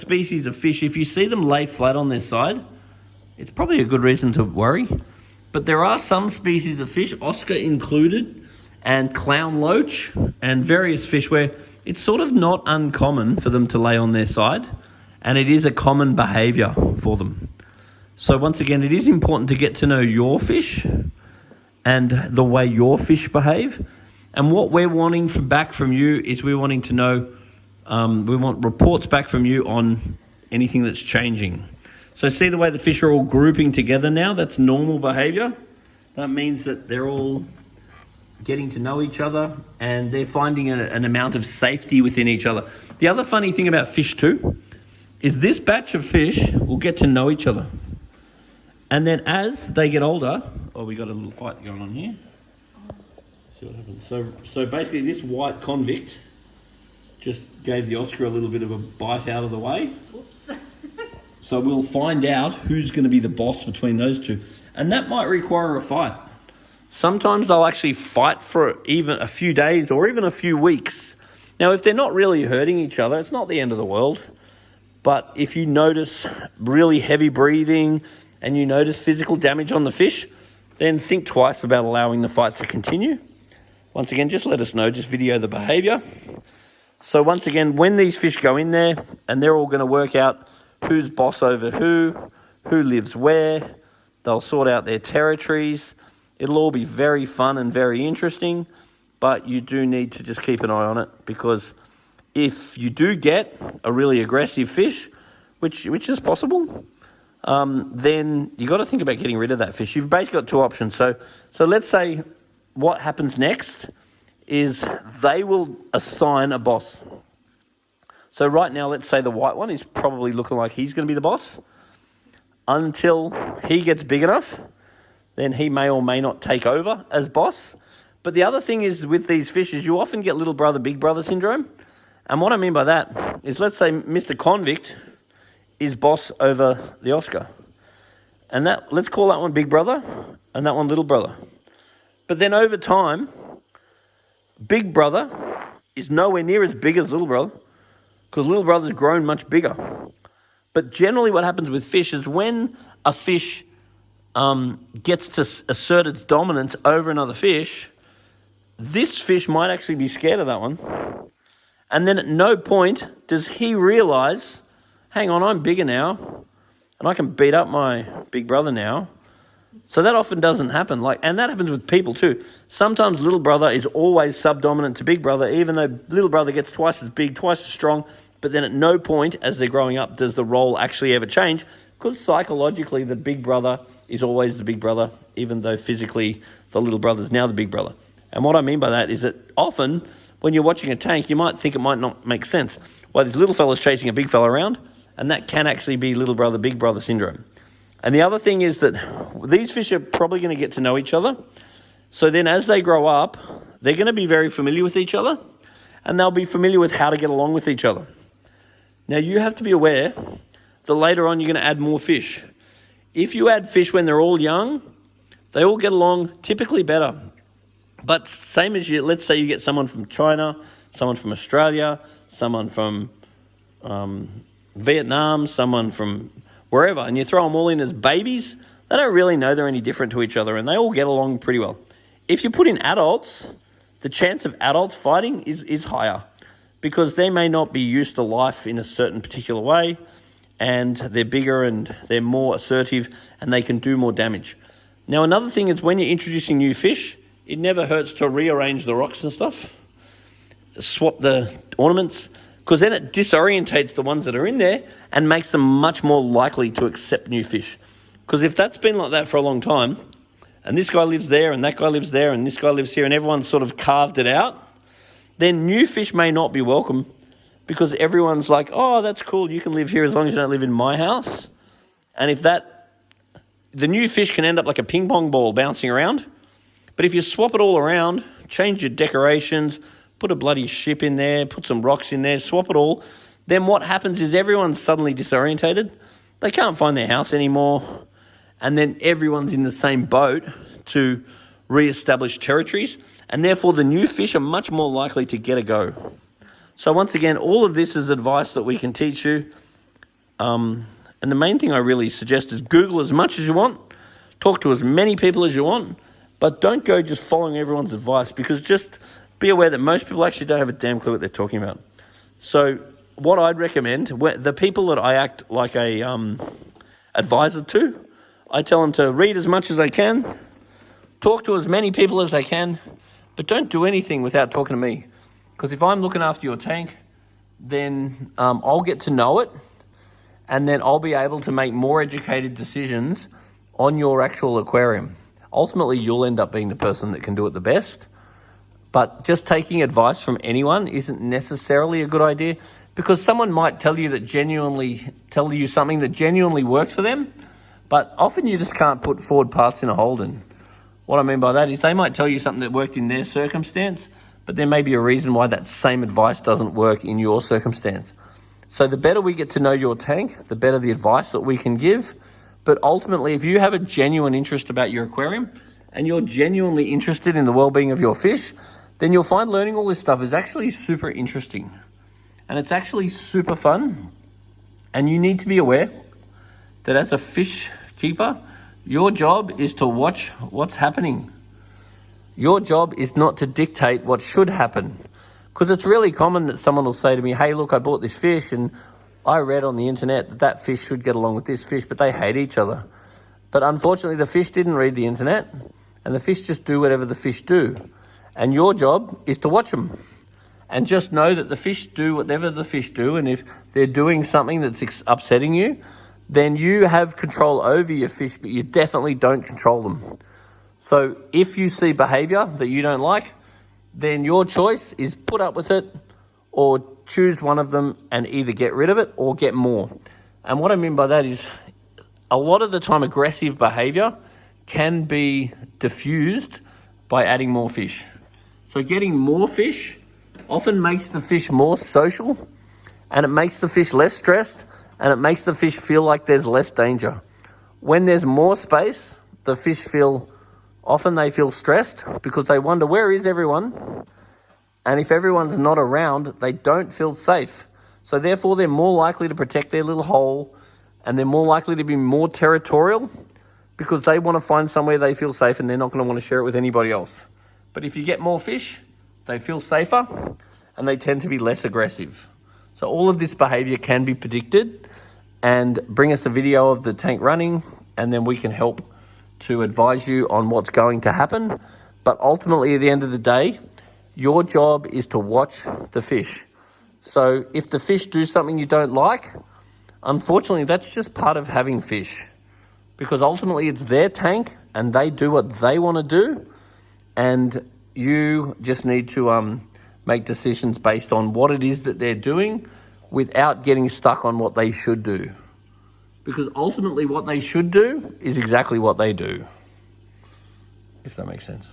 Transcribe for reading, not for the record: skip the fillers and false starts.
species of fish, if you see them lay flat on their side, it's probably a good reason to worry. But there are some species of fish, Oscar included, and clown loach, and various fish where it's sort of not uncommon for them to lay on their side, and it is a common behaviour for them. So once again, it is important to get to know your fish and the way your fish behave. And what we're wanting back from you is we're wanting to know, we want reports back from you on anything that's changing. So see the way the fish are all grouping together now? That's normal behaviour. That means that they're all getting to know each other and they're finding an amount of safety within each other. The other funny thing about fish too is this batch of fish will get to know each other. And then as they get older, we got a little fight going on here. See what happens. So basically this white convict just gave the Oscar a little bit of a bite out of the way. Oops. So we'll find out who's going to be the boss between those two. And that might require a fight. Sometimes they'll actually fight for even a few days or even a few weeks. Now, if they're not really hurting each other, it's not the end of the world. But if you notice really heavy breathing and you notice physical damage on the fish, then think twice about allowing the fight to continue. Once again, just let us know, just video the behaviour. So once again, when these fish go in there and they're all going to work out who's boss over who lives where, they'll sort out their territories. It'll all be very fun and very interesting, but you do need to just keep an eye on it, because if you do get a really aggressive fish, which is possible, then you got to think about getting rid of that fish. You've basically got two options. So let's say what happens next is they will assign a boss. So right now, let's say the white one is probably looking like he's going to be the boss. Until he gets big enough, then he may or may not take over as boss. But the other thing is with these fish is you often get little brother, big brother syndrome. And what I mean by that is, let's say Mr. Convict is boss over the Oscar. And that, let's call that one big brother and that one little brother. But then over time, big brother is nowhere near as big as little brother, because little brother's grown much bigger. But generally what happens with fish is when a fish gets to assert its dominance over another fish, this fish might actually be scared of that one. And then at no point does he realise, hang on, I'm bigger now and I can beat up my big brother now. So that often doesn't happen. And that happens with people too. Sometimes little brother is always subdominant to big brother, even though little brother gets twice as big, twice as strong. But then at no point as they're growing up does the role actually ever change, because psychologically the big brother is always the big brother, even though physically the little brother is now the big brother. And what I mean by that is that often when you're watching a tank, you might think it might not make sense. Well, this little fella's chasing a big fella around, and that can actually be little brother, big brother syndrome. And the other thing is that these fish are probably going to get to know each other. So then as they grow up, they're going to be very familiar with each other, and they'll be familiar with how to get along with each other. Now, you have to be aware that later on you're going to add more fish. If you add fish when they're all young, they all get along typically better. But same as you, let's say you get someone from China, someone from Australia, someone from Vietnam, someone from wherever, and you throw them all in as babies, they don't really know they're any different to each other, and they all get along pretty well. If you put in adults, the chance of adults fighting is higher, because they may not be used to life in a certain particular way, and they're bigger and they're more assertive and they can do more damage. Now, another thing is when you're introducing new fish, it never hurts to rearrange the rocks and stuff, swap the ornaments, because then it disorientates the ones that are in there and makes them much more likely to accept new fish. Because if that's been like that for a long time, and this guy lives there and that guy lives there and this guy lives here and everyone's sort of carved it out, then new fish may not be welcome, because everyone's like, oh, that's cool, you can live here as long as you don't live in my house. And if the new fish can end up like a ping pong ball bouncing around. But if you swap it all around, change your decorations, put a bloody ship in there, put some rocks in there, swap it all, then what happens is everyone's suddenly disorientated. They can't find their house anymore. And then everyone's in the same boat to re-establish territories. And therefore the new fish are much more likely to get a go. So once again, all of this is advice that we can teach you. And the main thing I really suggest is Google as much as you want, talk to as many people as you want, but don't go just following everyone's advice, because just be aware that most people actually don't have a damn clue what they're talking about. So what I'd recommend, the people that I act like a advisor to, I tell them to read as much as they can, talk to as many people as they can, but don't do anything without talking to me. Because if I'm looking after your tank, then I'll get to know it, and then I'll be able to make more educated decisions on your actual aquarium. Ultimately, you'll end up being the person that can do it the best. But just taking advice from anyone isn't necessarily a good idea, because someone might tell you something that genuinely works for them, but often you just can't put forward parts in a Holden. What I mean by that is they might tell you something that worked in their circumstance, but there may be a reason why that same advice doesn't work in your circumstance. So the better we get to know your tank, the better the advice that we can give. But ultimately, if you have a genuine interest about your aquarium and you're genuinely interested in the well-being of your fish, then you'll find learning all this stuff is actually super interesting. And it's actually super fun. And you need to be aware that as a fish keeper, your job is to watch what's happening. Your job is not to dictate what should happen. Because it's really common that someone will say to me, hey, look, I bought this fish and I read on the internet that that fish should get along with this fish, but they hate each other. But unfortunately, the fish didn't read the internet, and the fish just do whatever the fish do. And your job is to watch them. And just know that the fish do whatever the fish do, and if they're doing something that's upsetting you, then you have control over your fish, but you definitely don't control them. So if you see behavior that you don't like, then your choice is put up with it or choose one of them and either get rid of it or get more. And what I mean by that is a lot of the time aggressive behavior can be diffused by adding more fish. So getting more fish often makes the fish more social, and it makes the fish less stressed, and it makes the fish feel like there's less danger. When there's more space, the fish often they feel stressed because they wonder, where is everyone? And if everyone's not around, they don't feel safe. So therefore, they're more likely to protect their little hole, and they're more likely to be more territorial because they want to find somewhere they feel safe, and they're not going to want to share it with anybody else. But if you get more fish, they feel safer and they tend to be less aggressive. So all of this behavior can be predicted, and bring us a video of the tank running, and then we can help to advise you on what's going to happen. But ultimately, at the end of the day, your job is to watch the fish. So if the fish do something you don't like, unfortunately, that's just part of having fish, because ultimately it's their tank and they do what they want to do, and you just need to make decisions based on what it is that they're doing without getting stuck on what they should do. Because ultimately what they should do is exactly what they do, if that makes sense.